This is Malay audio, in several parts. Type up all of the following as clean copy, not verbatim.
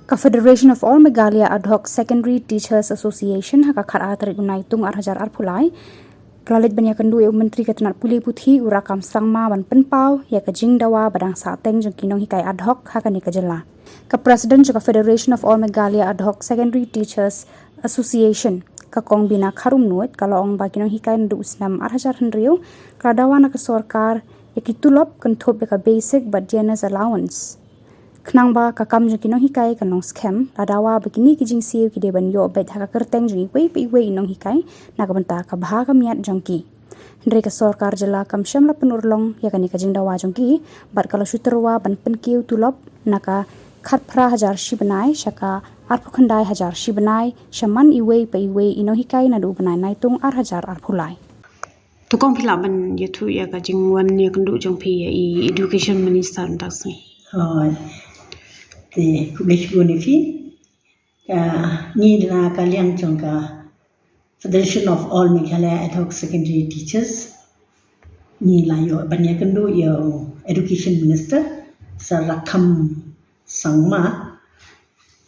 Ka Federation of All Meghalaya Ad Hoc Secondary Teachers Association haka khara tarik unai tung arhajar arpulai kelalit banyak kendu menteri ketenat pulih puthi urakam sangma ban penpau ya ke jing dawa badang sateng jeng kinong hikai ad hoc haka ni kejela ka President juga Federation of All Meghalaya Ad Hoc Secondary Teachers Association ka kong bina kharum nuat kalau ong ba kinong hikai ndu usnam arhajar hendriu ka dawa na ke sorkar ya ki Tulop kenthop ya ka basic but Dearness allowance Kenang ba kakam jeng kinong hikai kanong scam ladawa begini kijing siu ki deban yo bet haka kerteng jeng iwe pe iwe inong hikai na kabenta ka bahaga miat jengki Hendri ka sorkar jela kam syamla penurlong ya kani kajing dawa jengki bat kalau syuterwa ban penkiu Tulop naka khat phra hajar shibanai shaka arpukhandai hajar shibanai shaman iwe pe iwe inong hikai na du banai naitung hajar arphulai Tukong pilaban yaitu ya kajing wan ya kendu jeng pi i education minister ntaksi Thì public benefit ni na kalian jongka Federation of All Meghalaya Ad Hoc Secondary Teachers ni la yo banyak kendu yo education minister sarakam sangma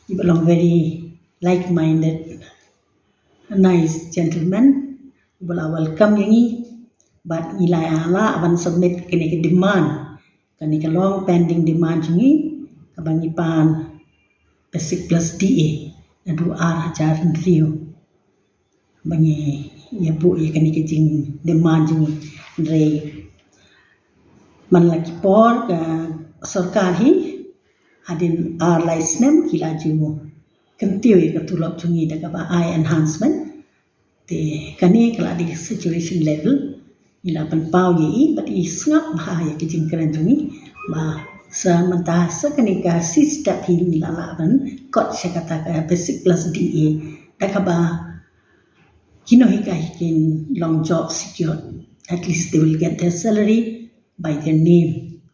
he belong very like-minded nice gentleman bula welcome yangi but nilai ala aban submit kini ke demand kani ke long pending demand yangi kabangipan basic plus DA na 2,000 riu bangi ya bu ya kani kejing demand jing re man lagi por ka sarkar hi hadin license kila jimu kentiu ya Tulop jungi daga ba I enhancement te kani kala di situation level ila pan pau ye but i ngap ha ya kejing keren jungi ba sementara sekenika si step ini lalaban kot saya katakan basic plus DA dakaba kino hikin long job secure at least they will get their salary by their name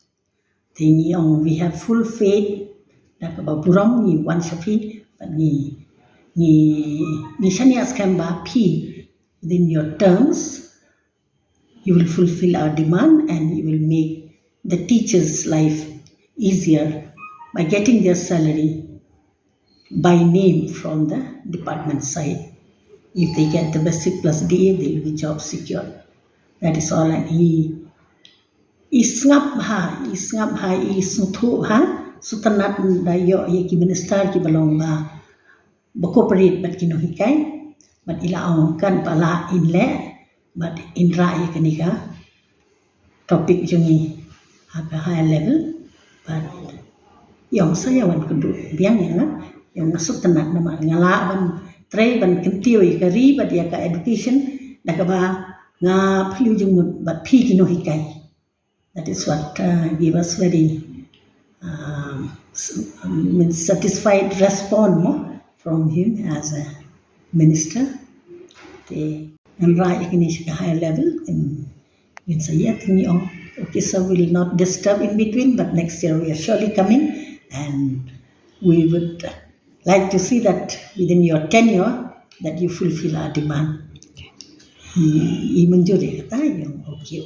then we have full faith dakaba burong ni one shafi ni shania skamba p within your terms you will fulfill our demand and you will make the teacher's life easier by getting their salary by name from the department side. If they get the basic plus DA, they will be job secure. That is all. And he isngap ha, isuthu ha, sutanat dayo ki minister ki balong ba cooperate but kino hikai, but ilaong kan pala inle, but in ra kanika topic jungi aga higher level. But yang saya wan kudu biang yang masuk tenak nama ngalaban tray ban kentiu ikari but ya ka education dakaba nga phiu jumut but phi kino hikai that is what give us very satisfied response from him as a minister the and right ikini ka higher level in saya tingi okay, so we will not disturb in between, but next year we are surely coming and we would like to see that within your tenure that you fulfill our demand. Menjuri kata yang okay.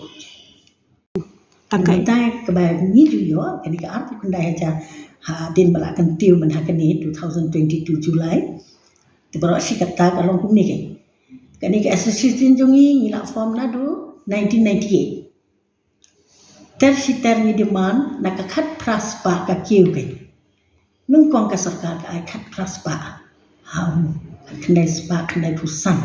Tangkai kebayang ni juga ketika arti kendai aja din balakan tiu menhakani 2022 Julai. Tiba-tiba si kata kalau hukum ni kan ketika association jungi ngilak form nadu 1998. Tersi demand nakakat praspa ka kiuke nung kong ka sarkar ka kat praspa ha kendai spa kendai pusan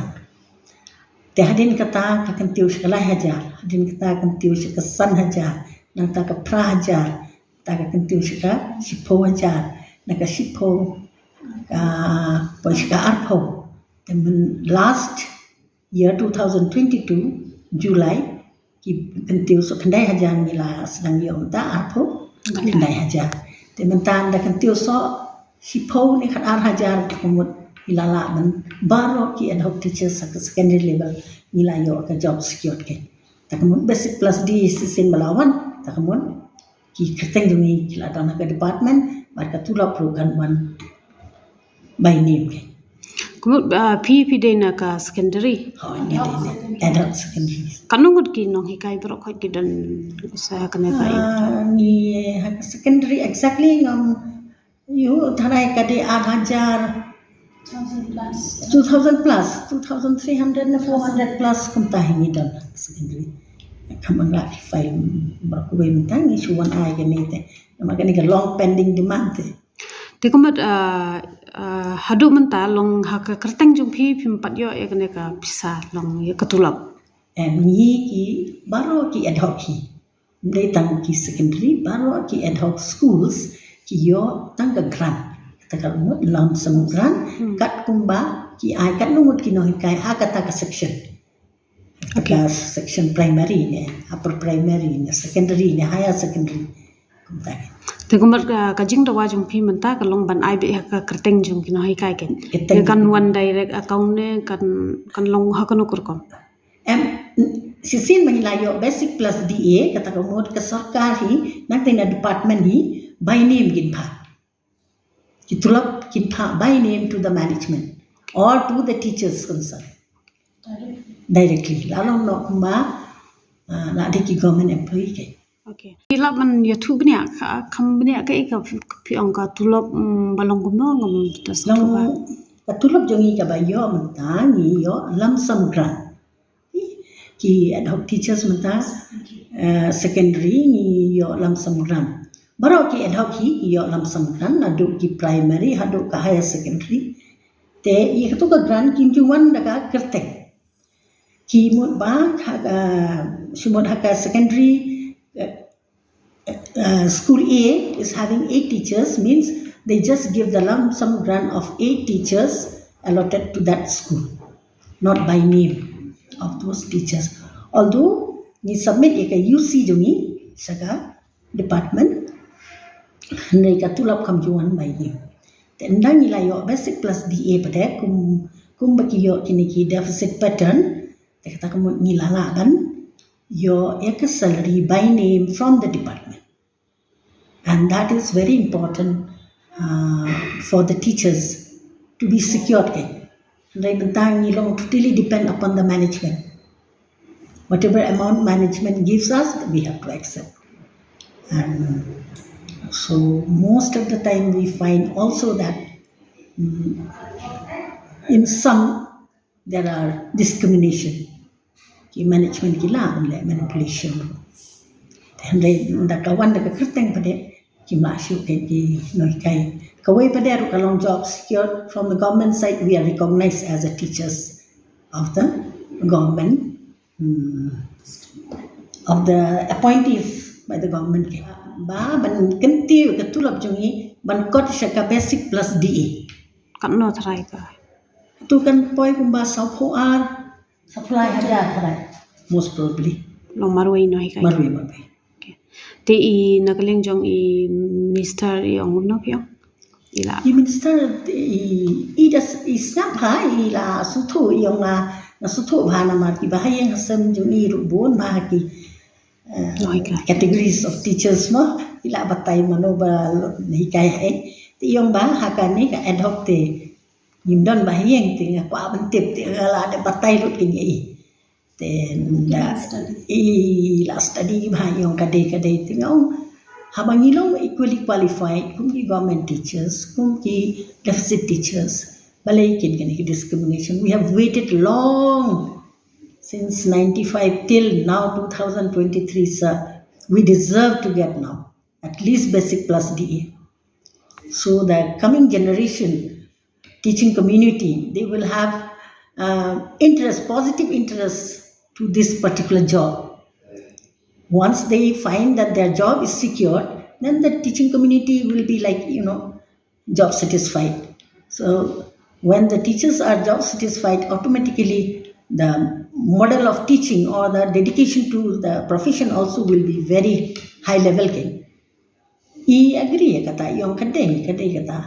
te hadin kata ka kentiu sekala hajar hadin kata kentiu sekasan hajar nang ta ka pra hajar ta ka kentiu seka sipo hajar naka sipo ka arpo last year 2022 July ki kentiu so kendai hajar nila sedang yo ta arpo kendai hajar te mentan da kentiu so sipo ni khat ar hajar kumut ilala ban baro ki ad hoc teachers sa secondary level nila yo ka job secure ke ta kumut basic plus di sin balawan ta kumut ki keteng jungi kila dana ka department marka Tulop program one by name ke kumut PPD na ka secondary ni adult secondary kanungut ki nong hikai bro khoi ki dan sa kana kai ni secondary exactly You tharai kade 8,000 2,000 plus 2,300 na 400 plus kumta hingi dal secondary kamang la file berkuwe mentang ni suwan ai gani te makani ka long pending demand te Tekumat hadu menta long haka kerteng jung phi pat yo ekne ka bisa long ya ketulap. and ni ki baro ki ad hoc ki mdai tang ki secondary baro ki ad hoc schools ki yo tang ka grant takal mut lam sam grant kat kumba ki ai kat lumut ki no kai ha kata ka section okay. Section primary ne upper primary ne secondary ne higher secondary kumta Tekumat kajing dawa jung phi menta ka long ban ai be haka kerteng jung kino hai kai ken. Kan one direct account ne kan long haka no kurkom. Sisin Meghalaya basic plus DA kata kamut ke sarkar hi nang tena department hi by name gin pha ki tulap kin pha by name to the management or to the teachers concerned directly lalong no ma la de ki government employee ke Okay. Ilap man YouTube ni kam ni ka pi angka tulop balong gumno ngom tas long ka tulap jongi ka ba yo menta ni yo lam sam grant ki ad hoc teachers menta secondary ni yo lam sam grant baro ki ad hoc hi yo lam sam grant adu ki primary hadu ka higher secondary te ye to ka grant kim ju wan daga kertek ki mut ba sumot haka secondary school A is having 8 teachers means they just give the lump sum grant of 8 teachers allotted to that school not by name of those teachers although ni submit ek UC jongi saga department nei ka tulap kam juan by name then dang ila yo basic plus DA pada kum baki yo kini ki deficit pattern te kata kamu ngilala ban yo ek salary by name from the department and that is very important for the teachers to be secured Right, bentang ni long totally depend upon the management. Whatever amount management gives us, we have to accept. And so most of the time we find also that in some there are discrimination. Ki management ki la manipulation. And da kawan da kerteng pade ki masuk ki noi kai kawai pada ru kalong job secured from the government side we are recognized as a teachers of the government of the appointees by the government ba ban kenti ke tulap jongi ban kot shaka basic plus DA kan no try ka tu kan poi kumba supply hada try most probably long marwai no kai marwe te I nagaling jong I minister I ong no pyo ila I minister I das isnap ha ila sutu yung na sutu ba na mat ki bahayang hasam jong I rubon ba ki categories of teachers mo ila batay mano ba hikay ti yung ba hakani ka ad hoc te yimdon bahayang ti nga kwa bantip ti ala de batay lut kingi then last study ba yung kade tingong habang ilong equally qualified kung ki government teachers kung ki deficit teachers balay kin kani discrimination we have waited long since 95 till now 2023 sir we deserve to get now at least basic plus DA so the coming generation teaching community they will have positive interest to this particular job. Once they find that their job is secured, then the teaching community will be like, job satisfied. So when the teachers are job satisfied, automatically the model of teaching or the dedication to the profession also will be very high level. I agree kata, yung kadeng kata.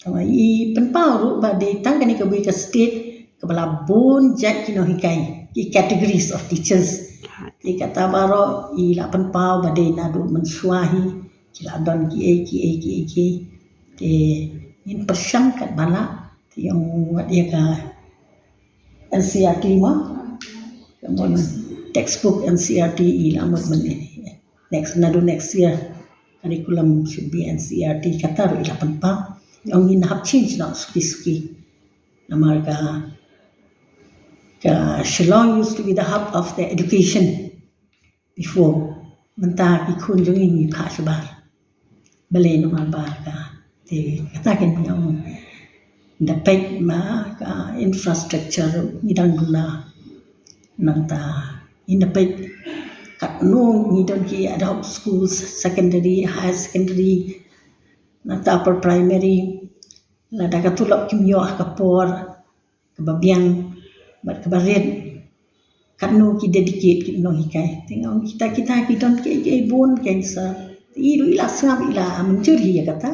I penpau ru ba de tangkani ka ka state kabala bon jack hikai ki categories of teachers I kata baro I la penpau ba de na do mensuahi kila don ki te in persyang kat bala yang wat dia ka NCRT mo textbook NCRT I la mo next year curriculum should be NCERT kata ro ila penpa yang in have change not suki namar ka Shillong used to be the hub of the education before menta ki kun jong in pha sabar bale namar ba ka te kata ken yang dapat ma infrastructure ngidang guna nang ta dapat kat no ngidang ki adult schools secondary higher secondary nang ta upper primary la da ka tulop kim yo ka por ka babiang bat ka baret kat no ki dedicate ki no hikai tengok kita ki don ke bon ke sa iru ila sangap ila mencuri ya kata